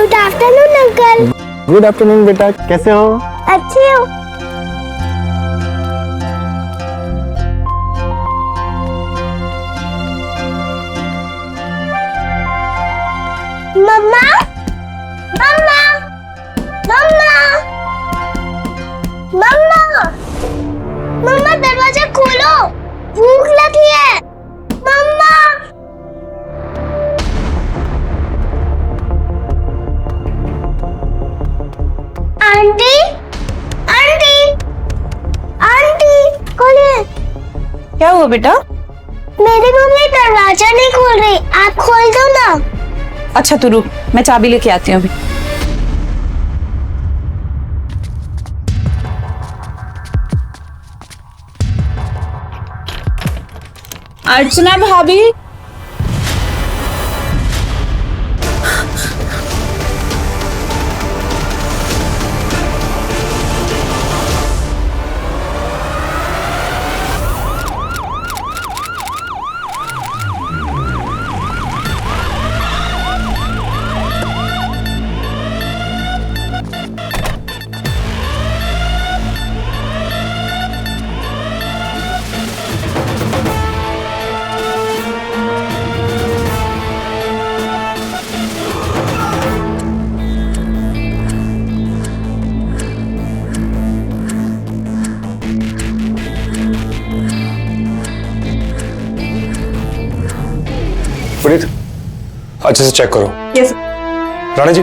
Good afternoon uncle. Good afternoon बेटा, कैसे हो? अच्छी हूँ। मम्मा, मम्मा, मम्मा, मम्मा, मम्मा दरवाजा खोलो, भूख लगी है। मम्मा, आंटी, आंटी, आंटी, खोलिए। क्या हुआ बेटा? मेरी मम्मी दरवाजा नहीं खोल रही, आप खोल दो ना। अच्छा तू रुक, मैं चाबी लेके आती हूँ अभी। अर्चना भाभी, पुनीत, अच्छे से चेक करो। यस राणा जी,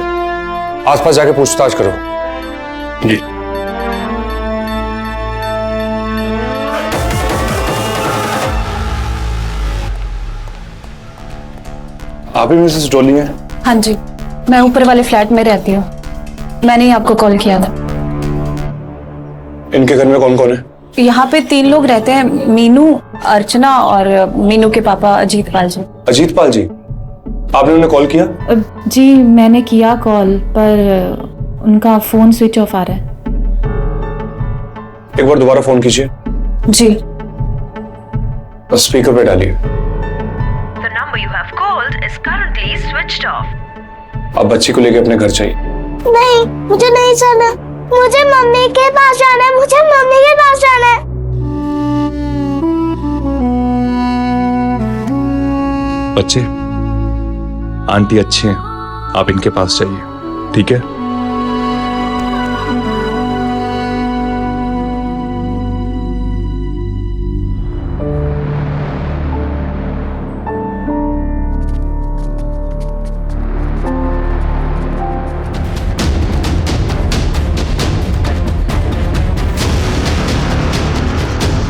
आसपास जाके पूछताछ करो। जी। आप ही मिसेस डॉली हैं? हाँ जी, मैं ऊपर वाले फ्लैट में रहती हूँ। मैंने ही आपको कॉल किया था। इनके घर में कौन कौन है? यहाँ पे 3 लोग रहते हैं, मीनू, अर्चना और मीनू के पापा अजीत पाल जी। अजीत पाल जी, आपने उन्हें कॉल किया? जी मैंने किया कॉल, पर उनका फोन स्विच ऑफ आ रहा है। एक बार दोबारा फोन कीजिए। जी। बस स्पीकर पे डालिए। The number you have called is currently switched off. अब बच्ची को लेके अपने घर चाहिए। नहीं, मुझे नहीं जाना। मुझे मम्मी के पास जाना है। मुझे मम्मी के पास जाना है। बच्चे, आंटी अच्छी हैं, आप इनके पास जाइए, ठीक है?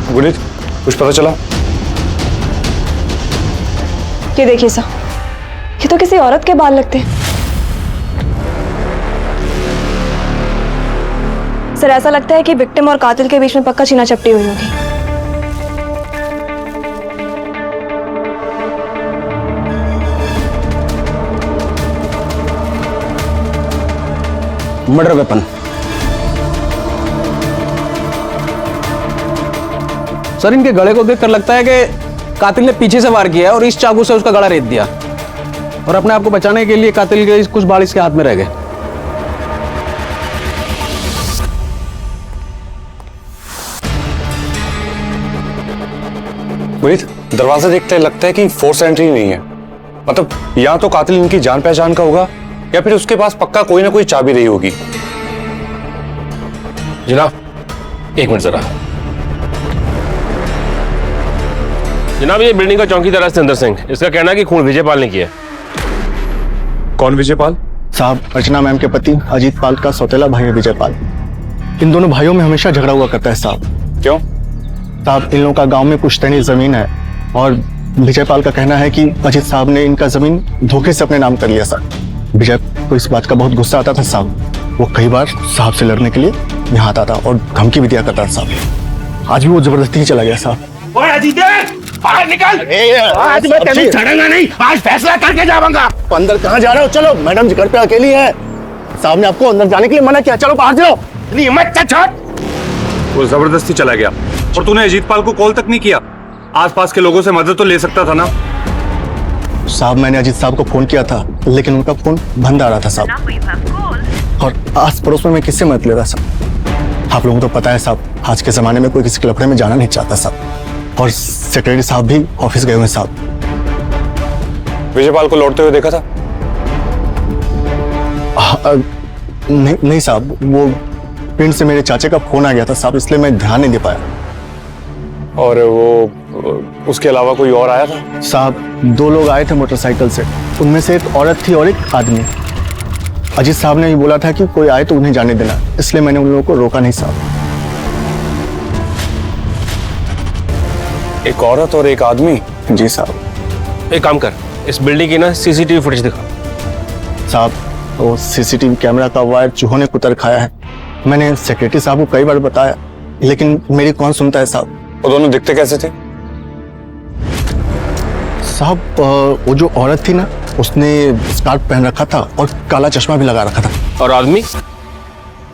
पुनीत, कुछ पता चला? ये देखिए सर, ये तो किसी औरत के बाल लगते हैं। सर ऐसा लगता है कि विक्टिम और कातिल के बीच में पक्का छीना चपटी हुई होगी। Murder weapon. सर इनके गले को देखकर लगता है कि कातिल ने पीछे से वार किया और इस चाकू से उसका गला रेत दिया और अपने आप को बचाने के लिए कातिल के कुछ बाल इसके हाथ में रह गए। पुनीत, दरवाजा देखते लगता है कि फोर्स एंट्री नहीं है। मतलब या तो कातिल इनकी जान पहचान का होगा या फिर उसके पास पक्का कोई ना कोई चाबी रही होगी। जनाब, एक मिनट जरा। जनाब, ये बिल्डिंग का चौकीदार है सिंदर सिंह। इसका कहना है कि खून विजय पाल ने किया। कौन विजय पाल? साहब, अर्चना मैम के पति अजीत पाल का सौतेला भाई है विजय पाल। इन दोनों भाइयों में हमेशा झगड़ा हुआ करता है साहब। क्यों? साहब, इन लोगों का गांव में पुश्तैनी जमीन है और विजय पाल का कहना है कि अजीत साहब ने इनका जमीन धोखे से अपने नाम कर लिया सर। विजय को इस बात का बहुत गुस्सा आता था साहब। वो कई बार साहब से लड़ने के लिए यहाँ आता था और धमकी भी दिया करता था साहब। आज भी वो जबरदस्ती ही चला गया साहब। बाहर निकल। आज मैं तेरे छड़ूंगा नहीं, आज फैसला करके जाऊंगा। अंदर कहाँ जा रहे हो? चलो, मैडम जी घर पे अकेली है। साहब ने आपको अंदर जाने के लिए मना किया। चलो बाहर जाओ। हिम्मत छोड़। वो जबरदस्ती चला गया और तूने अजीत पाल को कॉल तक नहीं किया। आसपास के लोगों से मदद तो ले सकता था ना। साहब मैंने अजीत साहब को फोन किया था, लेकिन उनका फोन बंद आ रहा था साहब। Number you have called. और आस पड़ोस में मैं किससे मदद ले रहा साहब? आप लोगों को तो पता है साहब, आज के जमाने में कोई किसी के लफड़े में जाना नहीं चाहता साहब। और सेक्रेटरी साहब भी ऑफिस गए हुए साहब। विजयपाल को लौटते हुए देखा था? नहीं साहब, वो पिंड से मेरे चाचे का फोन आ गया था साहब, इसलिए मैं ध्यान नहीं दे पाया। और वो उसके अलावा कोई और आया था? साहब 2 लोग आए थे मोटरसाइकिल से, उनमें से एक औरत थी और एक आदमी। अजीत साहब ने भी बोला था कि कोई आए तो उन्हें जाने देना, इसलिए मैंने उन लोगों को रोका नहीं साहब। एक औरत और एक आदमी? जी साहब। एक काम कर, इस बिल्डिंग की ना सीसीटीवी फुटेज दिखा। साहब वो सीसीटीवी कैमरा का वायर चूहों ने कुतर खाया है। मैंने सेक्रेटरी साहब को कई बार बताया, लेकिन मेरी कौन सुनता है साहब। वो दोनों दिखते कैसे थे? साहब वो जो औरत थी ना, उसने स्कार्फ पहन रखा था और काला चश्मा भी लगा रखा था। और आदमी?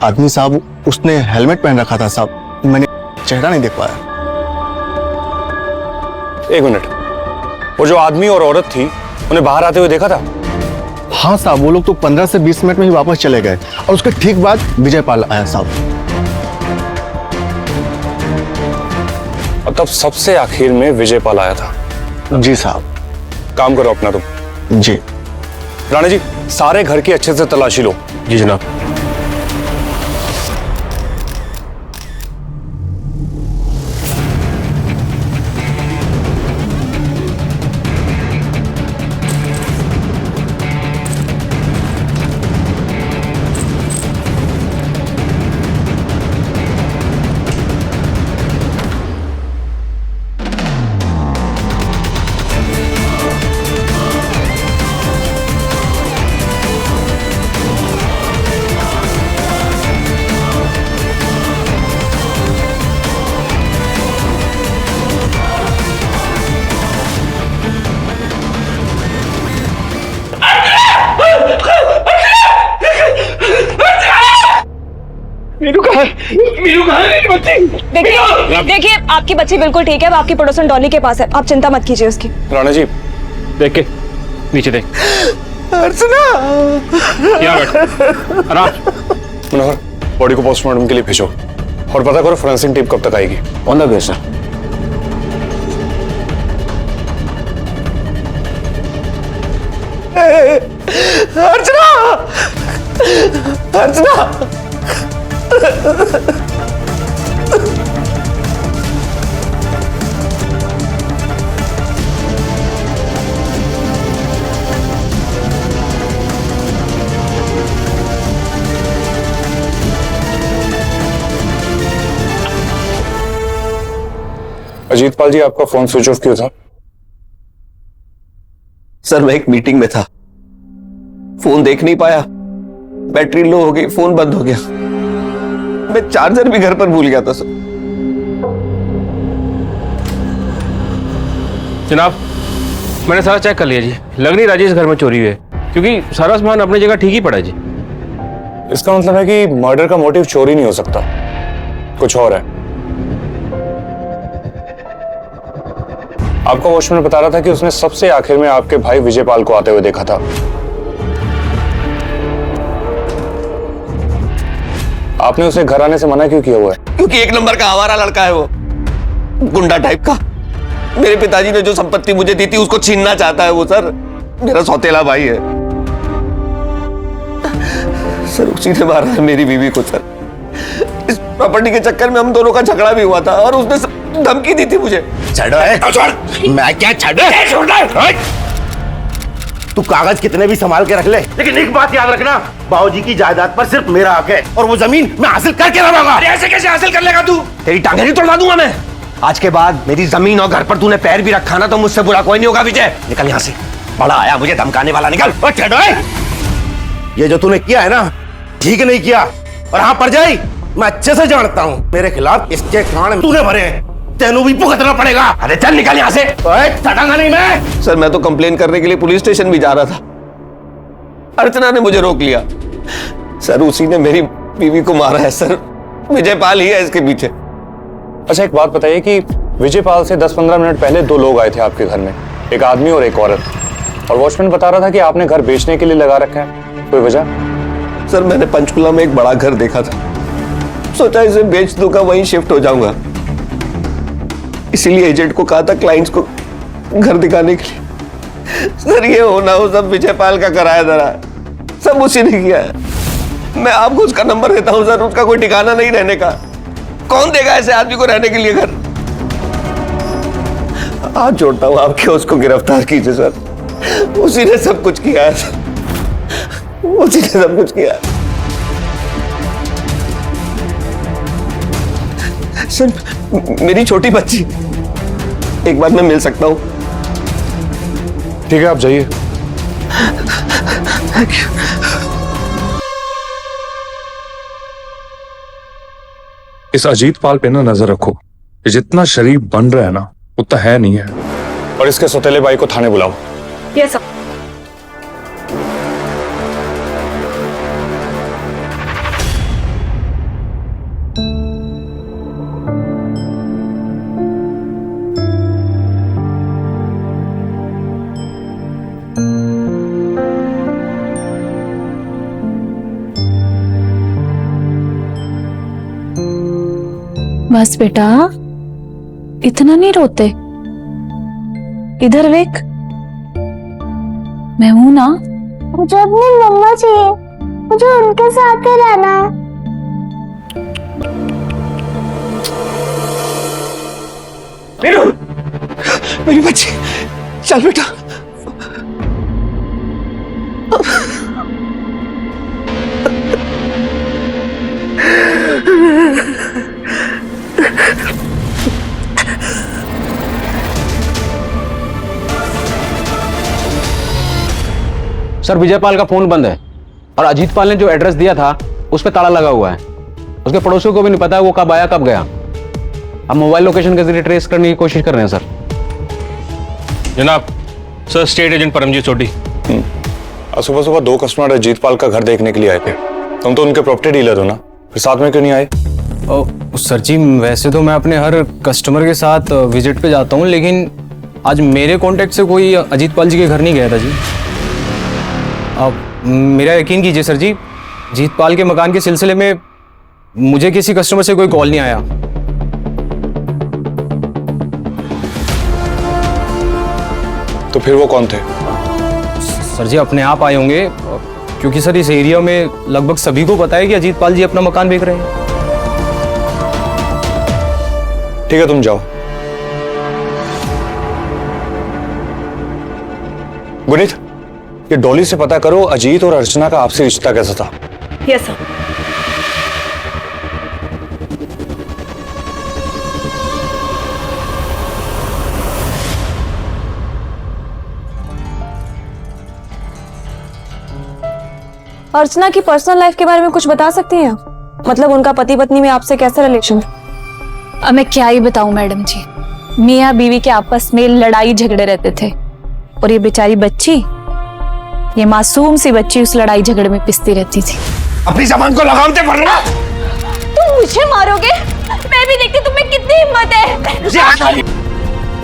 आदमी साहब उसने हेलमेट पहन रखा था साहब, मैंने चेहरा नहीं देख पाया। एक मिनट, वो जो आदमी और औरत थी उन्हें बाहर आते हुए देखा था? हाँ साहब, वो लोग तो 15 से 20 मिनट में ही वापस चले गए और उसके ठीक बाद विजयपाल आया साहब। और तब सबसे आखिर में विजयपाल आया था? जी साहब। काम करो अपना तुम। जी राणा जी, सारे घर की अच्छे से तलाशी लो। जी जनाब। देखिए आपकी बच्ची बिल्कुल ठीक है, अब आपकी पड़ोसन डॉली के पास है, आप चिंता मत कीजिए उसकी। राणा जी देख के नीचे देख। अर्चना क्या बैठ आराम। मनोहर, बॉडी को पोस्टमार्टम के लिए भेजो और पता करो फोरेंसिक टीम कब तक आएगी। On the way sir. Archana Archana Ajitpal ji, आपका फोन स्विच ऑफ क्यों था? सर मैं एक मीटिंग में था, फोन देख नहीं पाया, बैटरी लो हो गई, फोन बंद हो गया। मैं चार्जर भी घर पर भूल गया था सर। जनाब मैंने सारा चेक कर लिया जी, लग नहीं राजेश घर में चोरी हुई है, क्योंकि सारा सामान अपनी जगह ठीक ही पड़ा है जी। इसका मतलब है कि मर्डर का मोटिव चोरी नहीं हो सकता, कुछ और है। आपका वॉचमैन बता रहा था कि उसने सबसे आखिर में आपके भाई विजयपाल को आते हुए देखा था। आपने उसे घर आने से मना क्यों किया हुआ है? क्योंकि 1 नंबर का आवारा लड़का है वो, गुंडा टाइप का। मेरे पिताजी ने जो संपत्ति मुझे दी थी उसको छीनना चाहता है वो सर, मेरा सौतेला भाई है सर। उसी ने मारा है मेरी बीवी को सर। इस प्रॉपर्टी के चक्कर में हम दोनों का झगड़ा भी हुआ था और उसने धमकी दी थी मुझे। मैं क्या तू कागज कितने भी संभाल के रख ले, लेकिन एक बात याद रखना, बाबूजी की जायदाद पर सिर्फ मेरा हक है और वो जमीन मैं हासिल करके रहूंगा। ऐसे कैसे हासिल कर लेगा तू? तेरी टांगे नहीं तोड़वा दूंगा मैं। आज के बाद मेरी जमीन और घर पर तूने पैर भी रखा ना तो मुझसे बुरा कोई नहीं होगा। विजय निकल यहाँ से, बड़ा आया मुझे धमकाने वाला, निकल। ये जो तूने किया है ना ठीक नहीं किया, और हाँ पर जाई मैं अच्छे से जानता हूँ मेरे खिलाफ इसके कान तूने भरे हैं, तेनू भी भुगतना पड़ेगा। अरे चल निकल यहाँ से, चढ़ाऊंगा नहीं मैं। सर मैं तो कंप्लेन करने के लिए पुलिस स्टेशन भी जा रहा था, अर्चना ने मुझे रोक लिया सर। उसी ने मेरी बीवी को मारा है सर, विजयपाल ही है इसके पीछे। अच्छा एक बात बताइए कि विजयपाल से 10-15 मिनट पहले 2 लोग आए थे आपके घर में, एक आदमी और एक औरत। और वॉचमैन बता रहा था कि आपने घर बेचने के लिए लगा रखा है, कोई वजह? सर मैंने पंचकुला में एक बड़ा घर देखा था, सोचा इसे बेच दूंगा, वहीं शिफ्ट हो जाऊंगा। इसीलिए एजेंट को कहा था क्लाइंट्स को घर दिखाने के लिए। सर ये हो ना हो सब विजयपाल का किराएदार है, सब उसी ने किया है। मैं आपको उसका नंबर देता हूं सर, उसका कोई ठिकाना नहीं रहने का। कौन देगा ऐसे आदमी को रहने के लिए घर? हाथ जोड़ता हूं आपके, उसको गिरफ्तार कीजिए सर। उसी ने सब कुछ किया है सर, उसी ने सब कुछ किया है। सर मेरी छोटी बच्ची, एक बार मैं मिल सकता हूं? ठीक है, आप जाइए। इस अजीत पाल पे ना नजर रखो, ये जितना शरीफ बन रहा है ना उतना है नहीं है। और इसके सौतेले भाई को थाने बुलाओ। Yes sir. बस बेटा, इतना नहीं रोते। इधर देख, मैं हूं ना। मुझे अपनी मम्मा चाहिए, मुझे उनके साथ ही रहना है। मेरी बच्ची, चल बेटा। सर विजयपाल का फोन बंद है और अजीत पाल ने जो एड्रेस दिया था उस पर ताला लगा हुआ है। उसके पड़ोसियों को भी नहीं पता है वो कब आया कब गया। अब मोबाइल लोकेशन के जरिए ट्रेस करने की कोशिश कर रहे हैं सर। जनाब, सर स्टेट एजेंट परमजीत सोडी। सुबह सुबह 2 कस्टमर अजीत पाल का घर देखने के लिए आए थे। तुम तो उनके प्रॉपर्टी डीलर हो ना, फिर साथ में क्यों नहीं आए? सर जी वैसे तो मैं अपने हर कस्टमर के साथ विजिट पे जाता हूँ, लेकिन आज मेरे कांटेक्ट से कोई अजीत पाल जी के घर नहीं गया था जी। अब मेरा यकीन कीजिए सर जी, अजीत पाल के मकान के सिलसिले में मुझे किसी कस्टमर से कोई कॉल नहीं आया। तो फिर वो कौन थे? सर जी अपने आप आए होंगे, क्योंकि सर इस एरिया में लगभग सभी को पता है कि अजीत पाल जी अपना मकान बेच रहे हैं। ठीक है, तुम जाओ। गुनीत, ये डॉली से पता करो अजीत और अर्चना का आपसी रिश्ता कैसा था। Yes sir. अर्चना की पर्सनल लाइफ के बारे में कुछ बता सकती हैं आप? मतलब उनका पति पत्नी में आपसे कैसा रिलेशन था? अब मैं क्या ही बताऊं मैडम जी, मियाँ बीवी के आपस में लड़ाई झगड़े रहते थे और ये बेचारी बच्ची, ये मासूम सी बच्ची उस लड़ाई झगड़े में पिसती रहती थी। अपनी जबान को लगाम दे वरना तुम मुझे मारोगे? मैं भी देखती तुम्हें कितनी हिम्मत है।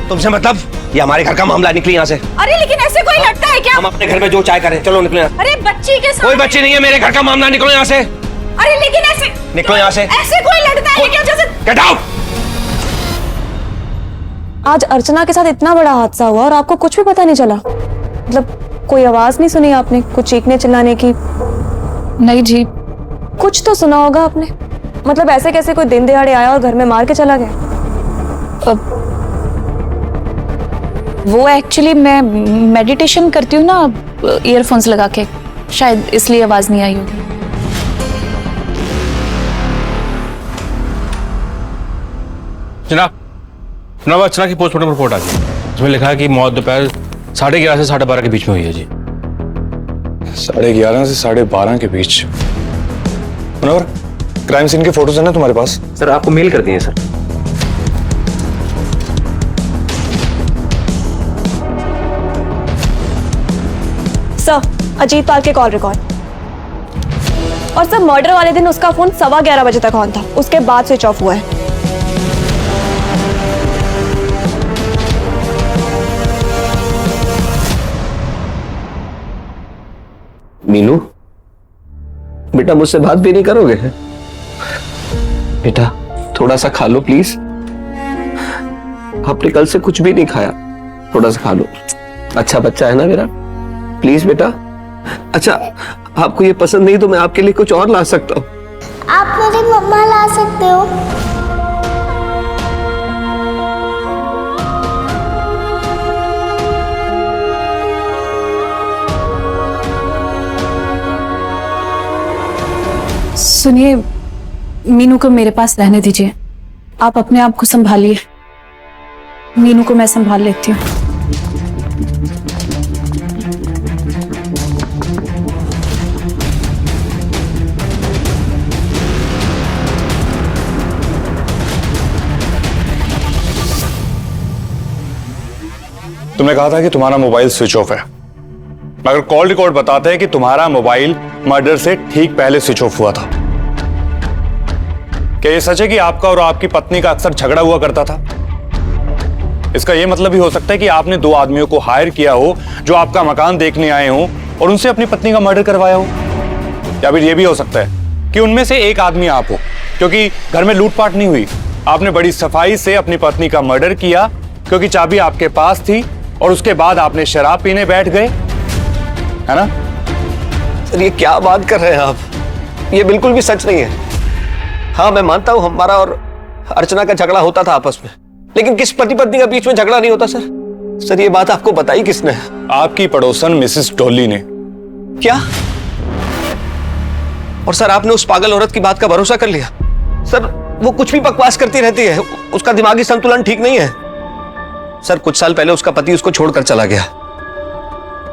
तुमसे मतलब ये हमारे घर का मामला, निकली यहाँ से। अरे लेकिन ऐसे कोई लड़ता है क्या? हम अपने घर में जो चाय करें, चलो निकलो यहाँ। अरे बच्ची के साथ। कोई बच्ची नहीं है, मेरे घर का मामला, निकलो यहाँ से। अरे लेकिन ऐसे निकलो यहाँ से। ऐसे कोई लड़ता है क्या? जैसे गेट आउट। आज अर्चना के साथ इतना बड़ा हादसा हुआ और आपको कुछ भी पता नहीं चला? मतलब कोई आवाज नहीं सुनी आपने, कुछ चीखने चिल्लाने की? नहीं जी। कुछ तो सुना होगा आपने। मतलब ऐसे कैसे कोई दिन दिहाड़े आया और घर में मार के चला गया? वो एक्चुअली मैं मेडिटेशन करती हूँ ना ईयरफोन्स लगा के, शायद इसलिए आवाज नहीं आई होगी। जनाब अर्चना की पोस्टमार्टम रिपोर्ट आ गई। इसमें लिखा है कि मौत दोपहर 11:30 से 12:30 के बीच में हुई है जी। 11:30 से 12:30 के बीच। मनोहर, क्राइम सीन के फोटोज है ना तुम्हारे पास? सर आपको मेल कर दिए सर। सर अजीत पाल के कॉल रिकॉर्ड। और सर मर्डर वाले दिन उसका फोन 11:15 बजे तक ऑन था, उसके बाद स्विच ऑफ हुआ है। बेटा मुझसे बात भी नहीं करोगे? बेटा थोड़ा सा खा लो प्लीज। आपने कल से कुछ भी नहीं खाया, थोड़ा सा खा लो। अच्छा बच्चा है ना मेरा, प्लीज बेटा। अच्छा आपको ये पसंद नहीं तो मैं आपके लिए कुछ और ला सकता हूँ। आप मेरी मम्मा ला सकते हो। सुनिए, मीनू को मेरे पास रहने दीजिए। आप अपने आप को संभालिए, मीनू को मैं संभाल लेती हूँ। तुमने कहा था कि तुम्हारा मोबाइल स्विच ऑफ है, मगर कॉल रिकॉर्ड बताते हैं कि तुम्हारा मोबाइल मर्डर से ठीक पहले स्विच ऑफ हुआ था। क्या ये सच है कि आपका और आपकी पत्नी का अक्सर झगड़ा हुआ करता था? इसका यह मतलब भी हो सकता है कि आपने दो आदमियों को हायर किया हो जो आपका मकान देखने आए हो और उनसे अपनी पत्नी का मर्डर करवाया हो। या फिर यह भी हो सकता है कि उनमें से एक आदमी आप हो, क्योंकि घर में लूटपाट नहीं हुई, आपने बड़ी सफाई से अपनी पत्नी का मर्डर किया क्योंकि चाबी आपके पास थी और उसके बाद आपने शराब पीने बैठ गए, है ना? सर ये क्या बात कर रहे हैं आप? ये बिल्कुल भी सच नहीं है। हाँ मैं मानता हूं हमारा और अर्चना का झगड़ा होता था आपस में, लेकिन किस पति पत्नी के बीच में झगड़ा नहीं होता सर। सर ये बात आपको बताई किसने? आपकी पड़ोसन मिसेस डॉली ने। क्या? और सर आपने उस पागल औरत की बात का भरोसा कर लिया? सर वो कुछ भी बकवास करती रहती है, उसका दिमागी संतुलन ठीक नहीं है। सर कुछ साल पहले उसका पति उसको छोड़कर चला गया,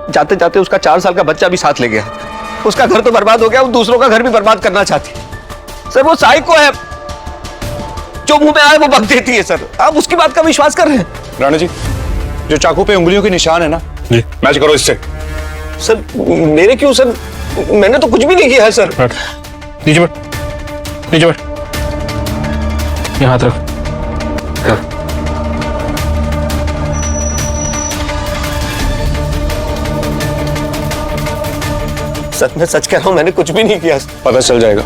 जाते जाते उसका 4 साल का बच्चा भी साथ ले गया। उसका घर तो बर्बाद हो गया, वो दूसरों का घर भी बर्बाद करना चाहती है। सर वो साइको है, जो मुंह में आए वो बक देती है। सर आप उसकी बात का विश्वास कर रहे हैं? राणा जी, जो चाकू पे उंगलियों के निशान है ना, मैच करो इससे। सर मेरे क्यों सर? मैंने तो कुछ भी नहीं किया है सर। नीचे बैठ, नीचे बैठ, यहाँ हाथ रख। सच में सच कह रहा हूं, मैंने कुछ भी नहीं किया। पता चल जाएगा।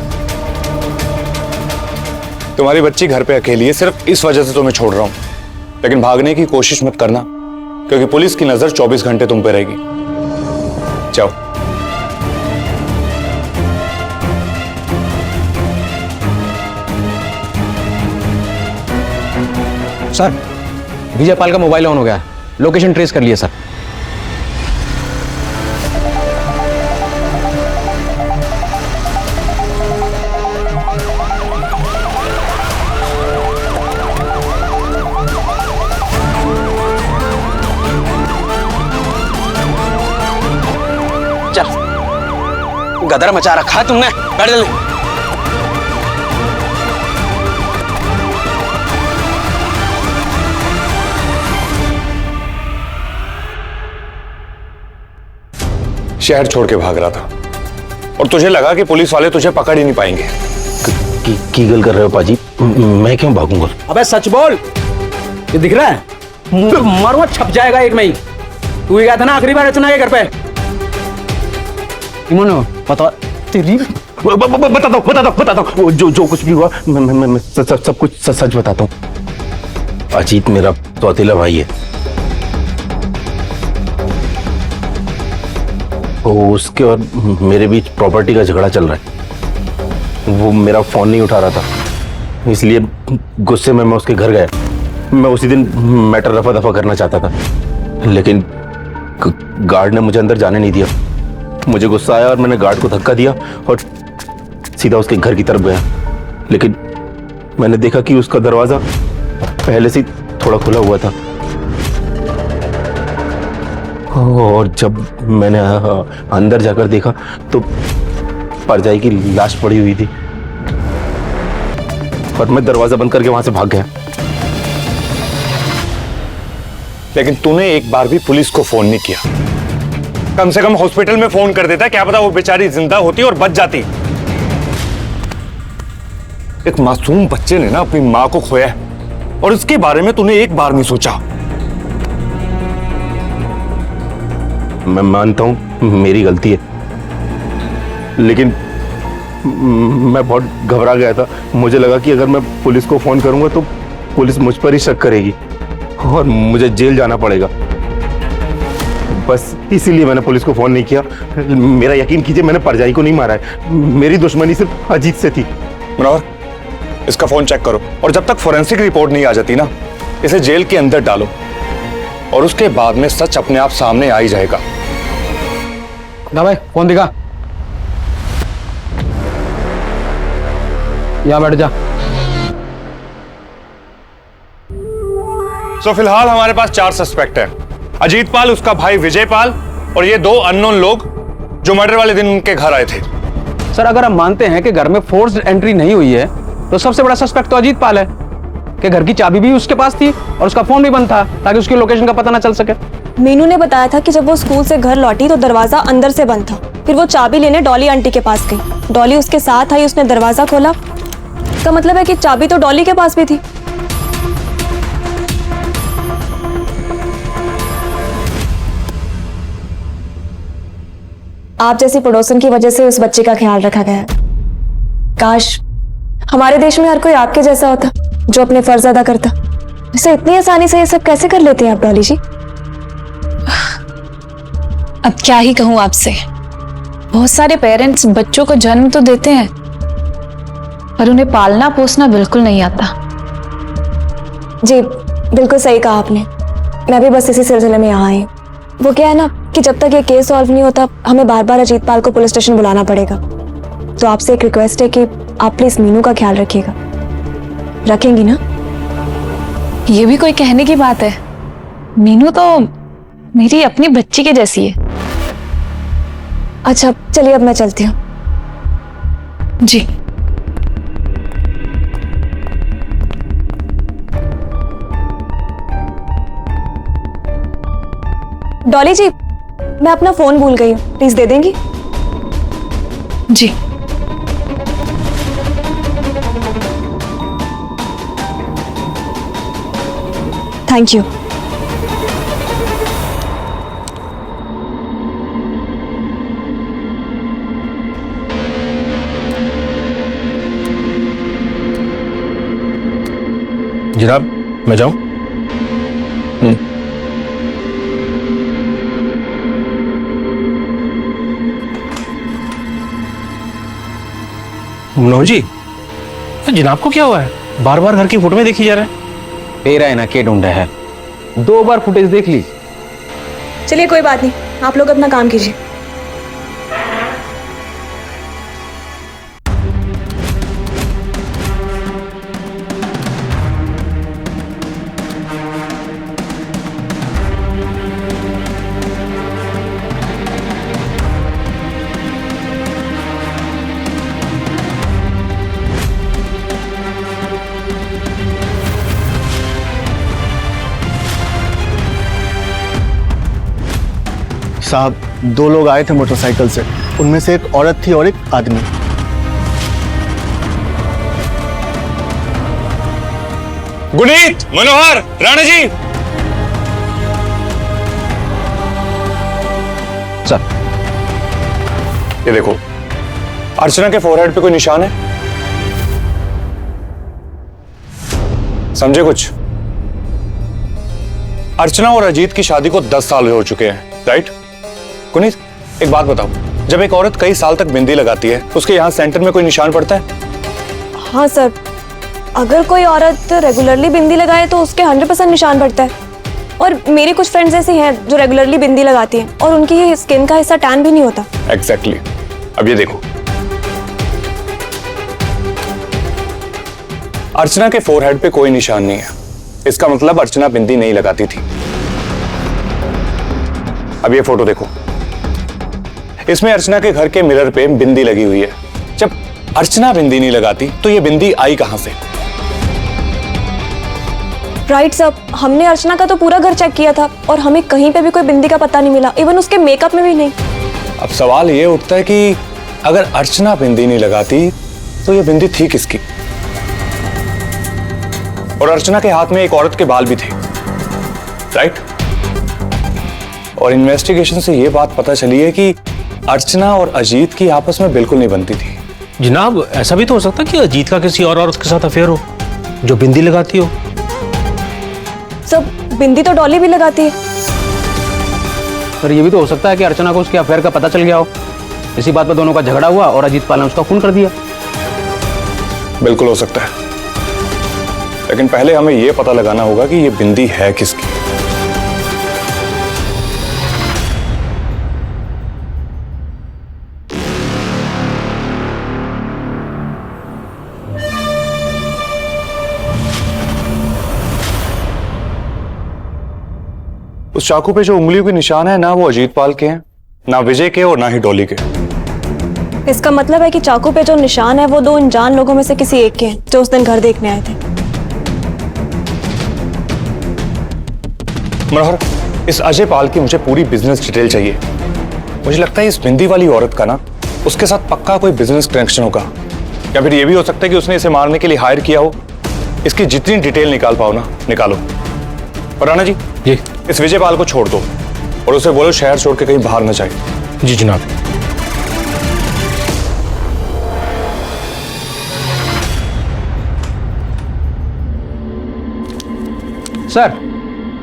तुम्हारी बच्ची घर पे अकेली है, सिर्फ इस वजह से तुम्हें छोड़ रहा हूं, लेकिन भागने की कोशिश मत करना क्योंकि पुलिस की नजर 24 घंटे तुम पे रहेगी। जाओ। सर विजय पाल का मोबाइल ऑन हो गया है, लोकेशन ट्रेस कर लिया सर। गदर मचा रखा है तुमने, बैठ जल्दी। शहर छोड़ के भाग रहा था और तुझे लगा कि पुलिस वाले तुझे पकड़ ही नहीं पाएंगे। की गल कर रहे हो पाजी? मैं क्यों भागूंगा? अबे सच बोल, ये दिख रहा है मुंह पे मारूंगा, छप जाएगा एक में ही। तू ही गया था ना आखिरी बार रचना के घर पे? इमोनो पता तेरी बता दो जो कुछ भी हुआ मैं सब कुछ सच बताता हूँ। अजीत मेरा सौतेला भाई है, वो उसके और मेरे बीच प्रॉपर्टी का झगड़ा चल रहा है। वो मेरा फोन नहीं उठा रहा था, इसलिए गुस्से में मैं उसके घर गया। मैं उसी दिन मैटर रफा दफा करना चाहता था, लेकिन गार्ड ने मुझे अंदर जाने नहीं दिया। मुझे गुस्सा आया और मैंने गार्ड को धक्का दिया और सीधा उसके घर की तरफ गया, लेकिन मैंने देखा कि उसका दरवाजा पहले से थोड़ा खुला हुआ था। और जब मैंने अंदर जाकर देखा तो परजाई की लाश पड़ी हुई थी और मैं दरवाजा बंद करके वहां से भाग गया। लेकिन तूने एक बार भी पुलिस को फोन नहीं किया। कम से कम हॉस्पिटल में फोन कर देता, क्या पता वो बेचारी जिंदा होती और बच जाती। एक मासूम बच्चे ने ना अपनी मां को खोया है और इसके बारे में तूने एक बार नहीं सोचा। मैं मानता हूं मेरी गलती है, लेकिन मैं बहुत घबरा गया था। मुझे लगा कि अगर मैं पुलिस को फोन करूंगा तो पुलिस मुझ पर ही शक करेगी और मुझे जेल जाना पड़ेगा। बस इसीलिए मैंने पुलिस को फोन नहीं किया। मेरा यकीन कीजिए, मैंने परजाई को नहीं मारा है। मेरी दुश्मनी सिर्फ अजीत से थी। मुनव्वर, इसका फोन चेक करो और जब तक फोरेंसिक रिपोर्ट नहीं आ जाती ना, इसे जेल के अंदर डालो और उसके बाद में सच अपने आप सामने आ ही जाएगा। ना भाई, फोन दिखा। यहाँ बैठ जा। सो फिलहाल हमारे पास 4 सस्पेक्ट हैं। अजीत पाल, उसका भाई विजय पाल और ये 2 अननोन लोग जो मर्डर वाले दिन उनके घर आए थे। सर, अगर हम मानते हैं कि घर में फोर्स्ड एंट्री नहीं हुई है तो सबसे बड़ा सस्पेक्ट तो अजीत पाल है कि घर की चाबी भी उसके पास थी और उसका फोन भी बंद था ताकि उसकी लोकेशन का पता ना चल सके। मीनू ने बताया था कि जब वो स्कूल से घर लौटी तो दरवाजा अंदर से बंद था। फिर वो चाबी लेने डॉली आंटी के पास गई। डॉली उसके साथ आई, उसने दरवाजा खोला। इसका मतलब है कि चाबी तो डॉली के पास भी थी। आप जैसी पड़ोसन की वजह से उस बच्चे का ख्याल रखा गया। काश हमारे देश में हर कोई आपके जैसा होता जो अपने फर्ज अदा करता। इसे इतनी आसानी से ये सब कैसे कर लेते हैं आप डॉली जी? अब क्या ही कहूं आपसे। बहुत सारे पेरेंट्स बच्चों को जन्म तो देते हैं पर उन्हें पालना पोसना बिल्कुल नहीं आता। जी बिल्कुल सही कहा आपने। मैं भी बस इसी सिलसिले में यहाँ आई। वो क्या है ना कि जब तक ये केस सॉल्व नहीं होता हमें बार बार अजीत पाल को पुलिस स्टेशन बुलाना पड़ेगा। तो आपसे एक रिक्वेस्ट है कि आप प्लीज मीनू का ख्याल रखिएगा। रखेंगी ना? ये भी कोई कहने की बात है? मीनू तो मेरी अपनी बच्ची के जैसी है। अच्छा चलिए अब मैं चलती हूँ। जी। डॉली जी, मैं अपना फोन भूल गई हूँ, प्लीज दे देंगी? जी। Thank you. जनाब, मैं जाऊं? मनोज जी, जनाब को क्या हुआ है? बार बार घर की फोटो में देखी जा रहा है। तेरा है ना के ढूंढा है। 2 बार फुटेज देख ली। चलिए कोई बात नहीं, आप लोग अपना काम कीजिए। साहब, 2 लोग आए थे मोटरसाइकिल से। उनमें से एक औरत थी और एक आदमी। गुनीत, मनोहर, राणा जी। सर, ये देखो, अर्चना के फोरहेड पे कोई निशान है? समझे कुछ? अर्चना और अजीत की शादी को 10 साल हो चुके हैं, राइट? गुनीत, एक बात बताओ, जब एक औरत कई साल तक बिंदी लगाती है, उसके यहाँ सेंटर में कोई निशान पड़ता है? हाँ सर, अगर कोई औरत रेगुलरली बिंदी लगाए तो उसके 100% निशान पड़ता है। और मेरी कुछ फ्रेंड्स ऐसी हैं जो रेगुलरली बिंदी लगाती हैं और उनकी ये स्किन का हिस्सा टैन भी नहीं होता। एग्जैक्टली। अब ये देखो, अर्चना के फोरहेड पे कोई निशान नहीं है। इसका मतलब अर्चना बिंदी नहीं लगाती थी। अब ये फोटो देखो, इसमें अर्चना के घर के मिरर पे बिंदी लगी हुई है। जब अर्चना बिंदी नहीं लगाती तो ये बिंदी आई कहां से? राइट सर, हमने अर्चना का तो पूरा घर चेक किया था और हमें कहीं पे भी कोई बिंदी का पता नहीं मिला, इवन उसके मेकअप में भी नहीं। अब सवाल ये उठता है कि अगर अर्चना बिंदी नहीं लगाती तो ये बिंदी थी किसकी? और अर्चना के हाथ में एक औरत के बाल भी थे, राइट? और इन्वेस्टिगेशन से ये बात पता चली है कि अर्चना और अजीत की आपस में बिल्कुल नहीं बनती थी। जनाब ऐसा भी तो हो सकता है कि अजीत का किसी और औरत के साथ अफेयर हो जो बिंदी लगाती हो। सब बिंदी तो डॉली भी लगाती है। सर ये भी तो हो सकता है कि अर्चना को उसके अफेयर का पता चल गया हो, इसी बात पर दोनों का झगड़ा हुआ और अजीत पाल ने उसका खून कर दिया। बिल्कुल हो सकता है, लेकिन पहले हमें यह पता लगाना होगा कि यह बिंदी है किसकी। उस चाकू पे जो उंगलियों के निशान है ना वो अजीत पाल के हैं, ना विजय के और ना ही डॉली के। इसका मतलब है कि चाकू पे जो निशान है वो दो अनजान लोगों में से किसी एक के हैं जो उस दिन घर देखने आए थे। मनोहर, इस अजय पाल की मुझे पूरी बिजनेस डिटेल चाहिए। मुझे लगता है इस बिंदी वाली औरत का ना उसके साथ पक्का कोई बिजनेस कनेक्शन होगा, या फिर यह भी हो सकता है कि उसने इसे मारने के लिए हायर किया हो। इसकी जितनी डिटेल निकाल पाओ ना निकालो। और राणा जी, इस विजय पाल को छोड़ दो और उसे बोलो शहर छोड़ के कहीं बाहर न जाए। जी जनाब। सर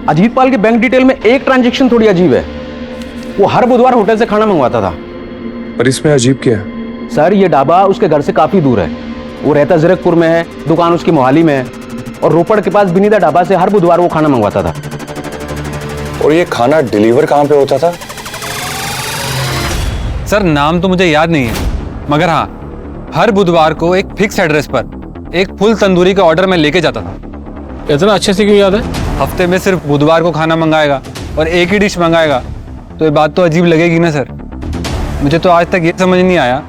अजीत पाल के बैंक डिटेल में एक ट्रांजैक्शन थोड़ी अजीब है। वो हर बुधवार होटल से खाना मंगवाता था। पर इसमें अजीब क्या है? सर ये ढाबा उसके घर से काफी दूर है। वो रहता जीरकपुर में है, दुकान उसकी मोहाली में है, और रोपड़ के पास बिनीदा ढाबा से हर बुधवार वो खाना मंगवाता था। और ये खाना डिलीवर कहां पे होता था? सर नाम तो मुझे याद नहीं है, मगर हाँ हर बुधवार को एक फिक्स एड्रेस पर एक फुल तंदूरी का ऑर्डर मैं लेके जाता था। इतना अच्छे से क्यों याद है? हफ्ते में सिर्फ बुधवार को खाना मंगाएगा और एक ही डिश मंगाएगा, तो ये बात तो अजीब लगेगी ना सर। मुझे तो आज तक ये समझ नहीं आया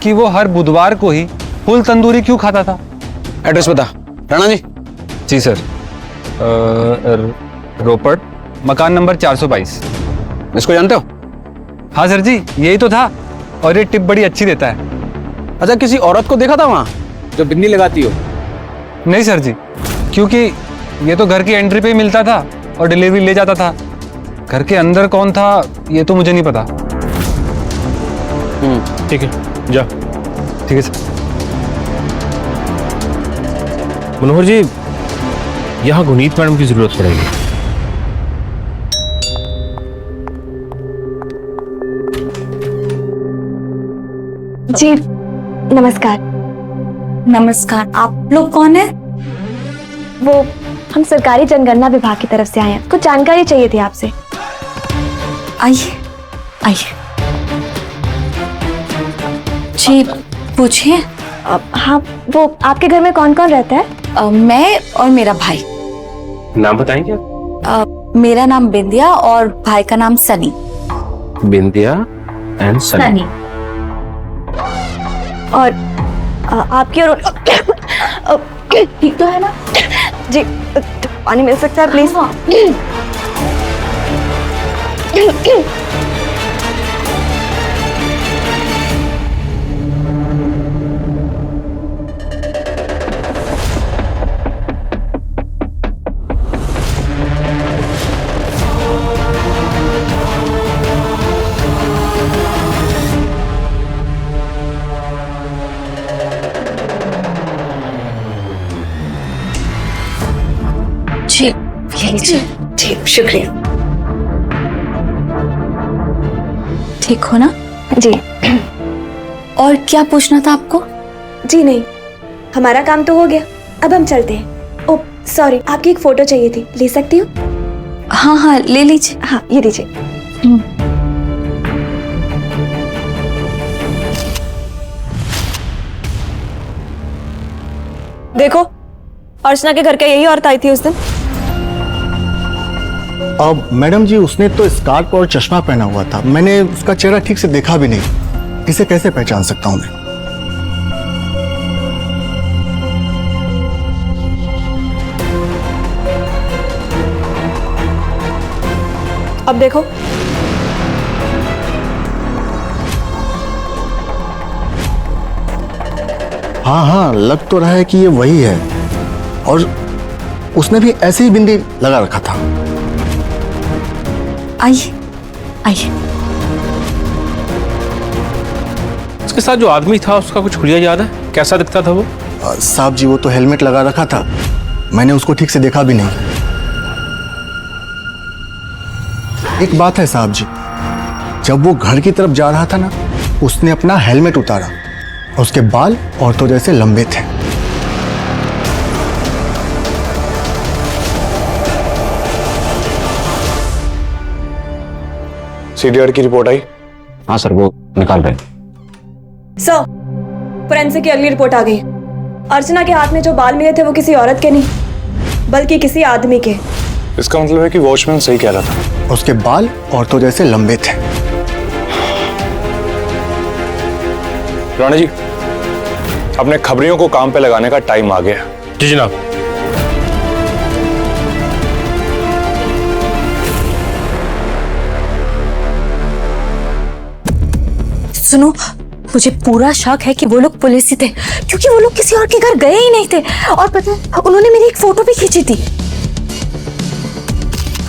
कि वो हर बुधवार को ही फुल तंदूरी क्यों खाता था। एड्रेस बता राणा जी। जी सर, रोपड़ मकान नंबर 422। इसको जानते हो? हाँ सर जी, यही तो था, और ये टिप बड़ी अच्छी देता है। अच्छा किसी औरत को देखा था वहां जो बिन्नी लगाती हो? नहीं सर जी, क्योंकि ये तो घर की एंट्री पे ही मिलता था और डिलीवरी ले जाता था। घर के अंदर कौन था ये तो मुझे नहीं पता। ठीक है जा। ठीक है सर। मनोहर जी, यहाँ गुनीत मैडम की जरूरत पड़ेगी। जी नमस्कार। नमस्कार, आप लोग कौन है? वो हम सरकारी जनगणना विभाग की तरफ से आए हैं, कुछ जानकारी चाहिए थी आपसे। आइए आइए। जी पूछिए। हाँ वो आपके घर में कौन कौन रहता है? मैं और मेरा भाई। नाम बताएंगे? मेरा नाम बिंदिया और भाई का नाम सनी। बिंदिया एंड सनी। और आपकी और ठीक तो है ना? जी पानी मिल सकता है प्लीज? जी शुक्रिया। ठीक हो ना? जी। और क्या पूछना था आपको? जी नहीं, हमारा काम तो हो गया, अब हम चलते हैं। ओह सॉरी, आपकी एक फोटो चाहिए थी, ले सकती हूँ? हाँ हाँ ले लीजिए। हाँ ये दीजिए। देखो अर्चना के घर के यही औरत आई थी उस दिन। अब मैडम जी उसने तो स्कार्फ और चश्मा पहना हुआ था, मैंने उसका चेहरा ठीक से देखा भी नहीं, इसे कैसे पहचान सकता हूं मैं? अब देखो हाँ हाँ लग तो रहा है कि ये वही है, और उसने भी ऐसी ही बिंदी लगा रखा था। आइए आइए। उसके साथ जो आदमी था उसका कुछ हुलिया याद है? कैसा दिखता था वो? साहब जी वो तो हेलमेट लगा रखा था, मैंने उसको ठीक से देखा भी नहीं। एक बात है साहब जी, जब वो घर की तरफ जा रहा था ना, उसने अपना हेलमेट उतारा, उसके बाल औरतों जैसे लंबे थे। सीडीआर की रिपोर्ट आई? हाँ सर, वो निकाल रहे हैं। सर, फोरेंसिक की अगली रिपोर्ट आ गई। अर्चना के हाथ में जो बाल मिले थे वो किसी औरत के नहीं बल्कि किसी आदमी के। इसका मतलब है कि वॉचमैन सही कह रहा था, उसके बाल औरतों जैसे लंबे थे। राणा जी, अपने खबरियों को काम पे लगाने का टाइम आ गया। जी जनाब। सुनो, मुझे पूरा शक है कि वो लोग पुलिस ही थे, क्योंकि वो लोग किसी और के घर गए ही नहीं थे। और पता है, उन्होंने मेरी एक फोटो भी खींची थी।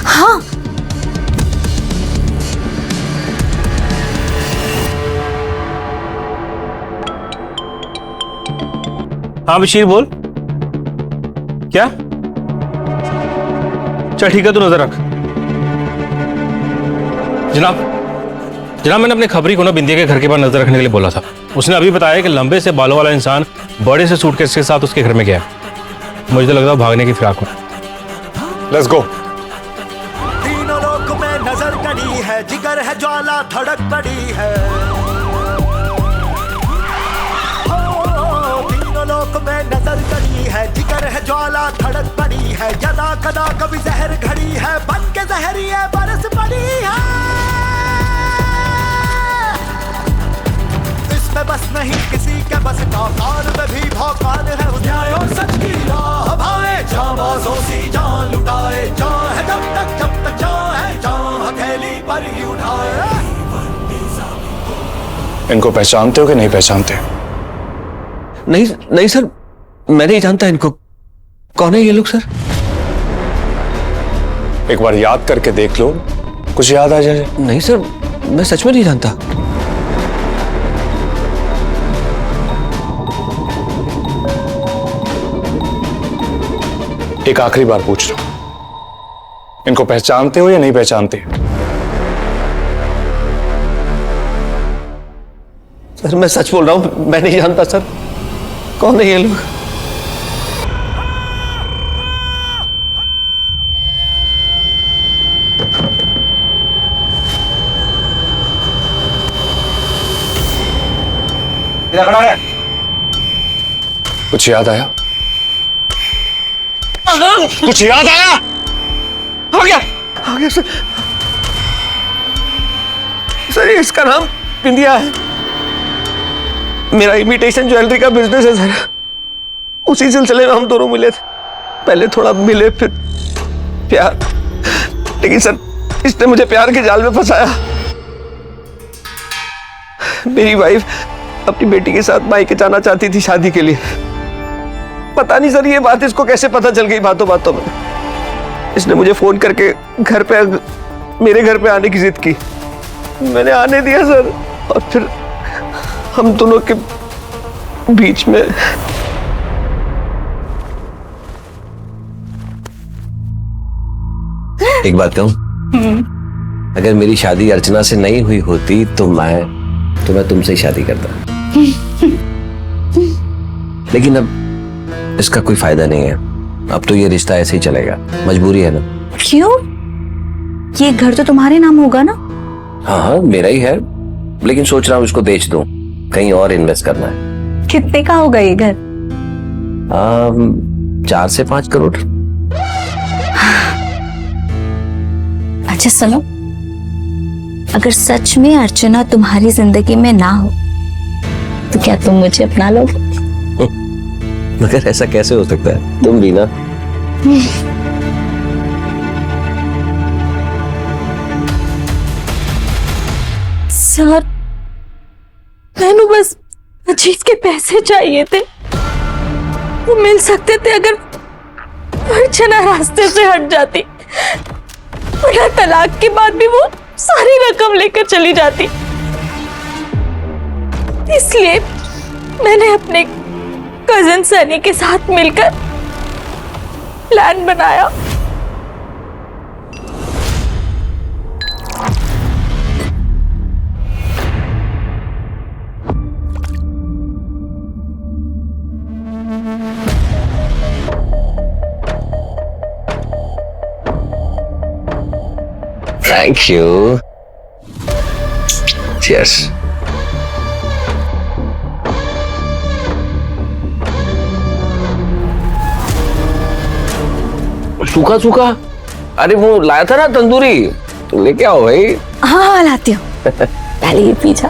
हाँ, हाँ बशीर बोल। क्या? चल ठीक है, तू नजर रख। जनाब, मैंने अपने खबरी को ना बिंदिया के घर के पास नजर रखने के लिए बोला था। उसने अभी बताया कि लंबे से बालों वाला इंसान बड़े से सूटकेस के साथ उसके घर में गया। मुझे तो लग रहा भागने की फिराक में। Let's go. तीनों लोक में नजर गड़ी है, जिगर है ज्वाला धड़क पड़ी है। तीनों लोक में नजर गड़ी है, जिगर है ज्वाला धड़क पड़ी है। यदा कदा कभी जहर घड़ी है, बन के जहरिए बरस पड़ी है। इसमें बस नहीं किसी के बस का, कान में भी भौकान है। न्याय और सच की राह भाए, जांबाजों सी जान लुटाए। जान है जब तक जान है, जान हथेली पर ही उठाए। इनको पहचानते हो कि नहीं पहचानते? नहीं सर, मैं नहीं जानता इनको। कौन है ये लोग सर? एक बार याद करके देख लो, कुछ याद आ जाए। नहीं सर, मैं सच में नहीं जानता। एक आखिरी बार पूछ रहा हूं, इनको पहचानते हो या नहीं पहचानते? सर मैं सच बोल रहा हूं, मैं नहीं जानता सर। कौन है ये लोग? इधर खड़ा है। कुछ याद आया? कुछ याद आया? आ गया सर। सर इसका नाम बिंदिया है। मेरा इमिटेशन ज्वेलरी का बिजनेस है सर। उसी सिलसिले में हम दोनों मिले थे। पहले थोड़ा मिले, फिर प्यार। लेकिन सर इसने मुझे प्यार के जाल में फंसाया। मेरी वाइफ अपनी बेटी के साथ मायके जाना चाहती थी शादी के लिए। पता नहीं सर ये बात इसको कैसे पता चल गई बातों बातों में। इसने मुझे फोन करके मेरे घर पे आने की जिद की। मैंने आने दिया सर, और फिर हम दोनों के बीच में एक बात कहूं, अगर मेरी शादी अर्चना से नहीं हुई होती तो मैं तुमसे ही शादी करता। लेकिन अब इसका कोई फायदा नहीं है। अब तो ये रिश्ता ऐसे ही चलेगा, मजबूरी है ना। क्यों? ये घर तो तुम्हारे नाम होगा ना? हाँ मेरा ही है, लेकिन सोच रहा हूँ इसको बेच दूं, कहीं और इन्वेस्ट करना है। कितने का होगा ये घर? 4 से 5 करोड़। अच्छा सुनो, अगर सच में अर्चना तुम्हारी जिंदगी में ना हो तो क्या तुम मुझे अपना लोगे? मगर ऐसा कैसे हो सकता है? तुम भी ना। सर, मैंने बस अजीत के पैसे चाहिए थे, वो मिल सकते थे अगर अर्चना रास्ते से हट जाती, वरना तलाक के बाद भी वो सारी रकम लेकर चली जाती। इसलिए मैंने अपने कजिन सनी के साथ मिलकर प्लान बनाया। Thank you. चीयर्स। सूखा सूखा, अरे वो लाया था ना तंदूरी, लेके आओ भाई। हाँ हाँ लाती हूँ, पहले ये पी जा।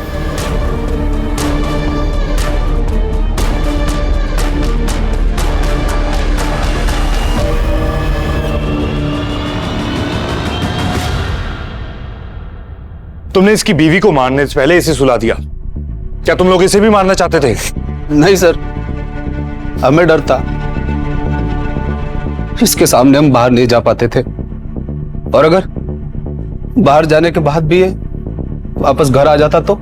तुमने इसकी बीवी को मारने से पहले इसे सुला दिया। क्या तुम लोग इसे भी मारना चाहते थे? नहीं सर, हमें डर था, इसके सामने हम बाहर नहीं जा पाते थे, और अगर बाहर जाने के बाद भी ये वापस घर आ जाता तो,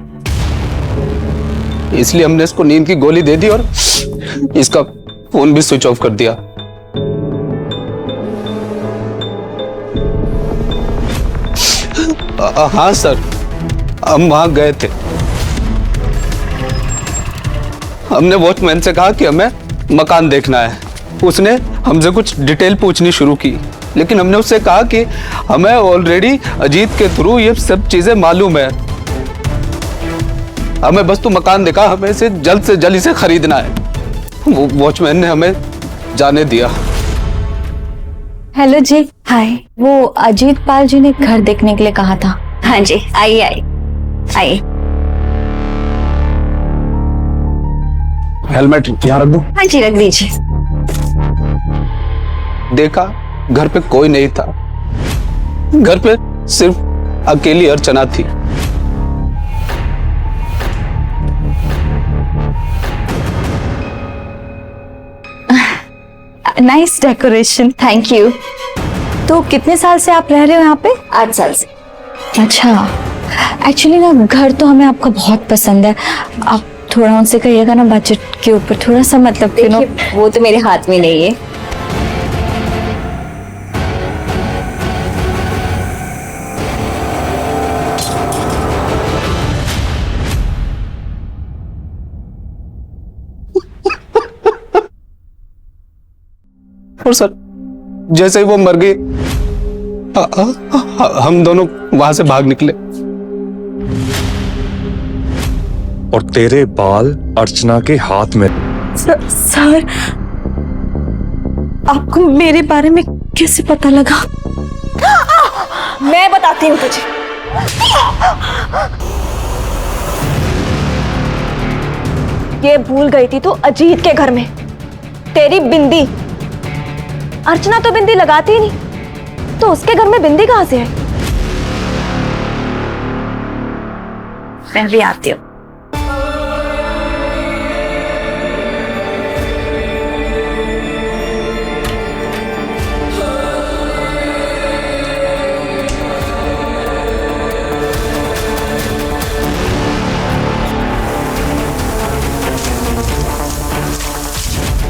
इसलिए हमने इसको नींद की गोली दे दी और इसका फोन भी स्विच ऑफ कर दिया। हाँ सर, हम वहां गए थे। हमने वॉचमैन से कहा कि हमें मकान देखना है। उसने हमसे कुछ डिटेल पूछनी शुरू की, लेकिन हमने उससे कहा कि हमें ऑलरेडी अजीत के थ्रू ये सब चीजें मालूम है, हमें बस तू मकान दिखा, हमें इसे जल्द से जल्द इसे खरीदना है। वो वॉचमैन ने हमें जाने दिया। हेलो जी, हाय। वो अजीत पाल जी ने घर देखने के लिए कहा था। हाँ जी, आइए आइए आइए। हेलमेट यहाँ रख दूं? हाँ जी रख दीजिए। देखा, घर पे कोई नहीं था, घर पे सिर्फ अकेली अर्चना थी। Nice decoration, thank you. तो कितने साल से आप रह रहे हो यहाँ पे? 8 साल से। अच्छा, एक्चुअली ना घर तो हमें आपका बहुत पसंद है, आप थोड़ा उनसे कहिएगा ना बजट के ऊपर थोड़ा सा, मतलब वो तो मेरे हाथ में नहीं है। और सर, जैसे ही वो मर गई, हम दोनों वहां से भाग निकले। और तेरे बाल अर्चना के हाथ में। सर, आपको मेरे बारे में कैसे पता लगा? मैं बताती हूँ तुझे। ये भूल गई थी तू अजीत के घर में। तेरी बिंदी, अर्चना तो बिंदी लगाती ही नहीं, तो उसके घर में बिंदी कहां से है? मैं भी आती हूँ।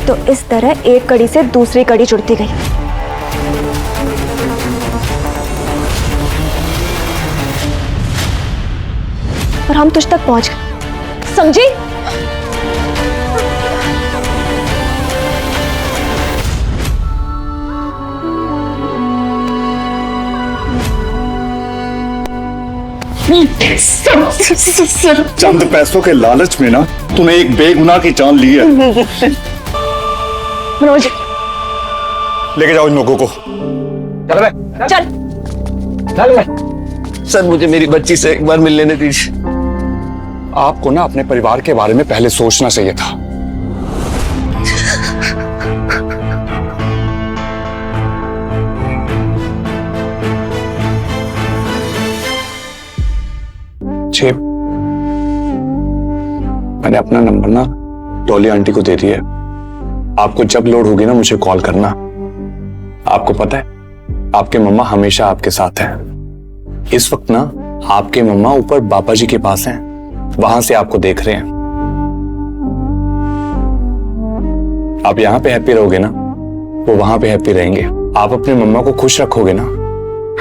तो इस तरह एक कड़ी से दूसरी कड़ी जुड़ती गई। और हम तुझ तक पहुंच गए, समझी? चंद पैसों के लालच में ना तूने एक बेगुनाह की जान ली है। मनोज, लेके जाओ इन लोगों को। चल बे, चल। चल बे। सर, मुझे मेरी बच्ची से एक बार मिल लेने दीजिए। आपको ना अपने परिवार के बारे में पहले सोचना चाहिए था। मैंने अपना नंबर ना डॉली आंटी को दे दिया है। आपको जब लोड होगी ना मुझे कॉल करना। आपको पता है आपके मम्मा हमेशा आपके साथ हैं। इस वक्त ना आपके मम्मा ऊपर बाबा जी के पास हैं, वहां से आपको देख रहे हैं। आप यहाँ पे हैप्पी रहोगे ना, वो वहां पे हैप्पी रहेंगे। आप अपनी मम्मा को खुश रखोगे ना?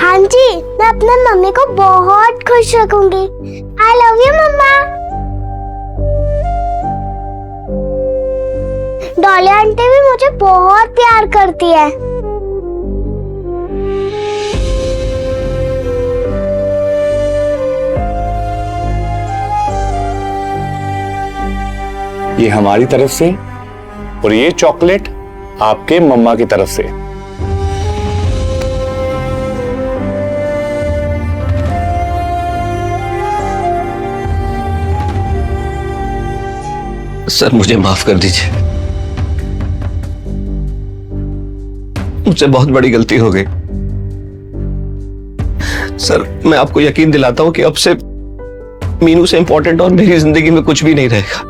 हाँ जी, मैं अपने मम्मी को बहुत खुश रखूंगी। I love you mama. Dolly aunty भी मुझे बहुत प्यार करती है। ये हमारी तरफ से और ये चॉकलेट आपके मम्मा की तरफ से। सर मुझे माफ कर दीजिए, मुझसे बहुत बड़ी गलती हो गई। सर मैं आपको यकीन दिलाता हूं कि अब से मीनू से इंपॉर्टेंट और मेरी जिंदगी में कुछ भी नहीं रहेगा।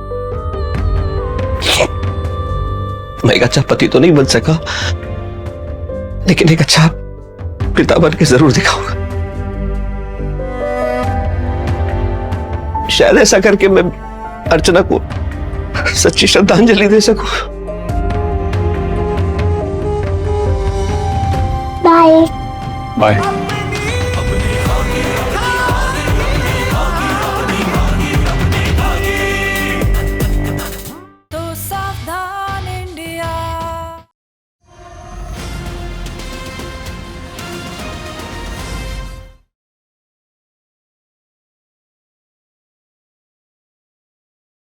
मैं एक अच्छा पति तो नहीं बन सका, लेकिन एक अच्छा पिता बन के जरूर दिखाऊंगा। शायद ऐसा करके मैं अर्चना को सच्ची श्रद्धांजलि दे सकूं। Bye bye.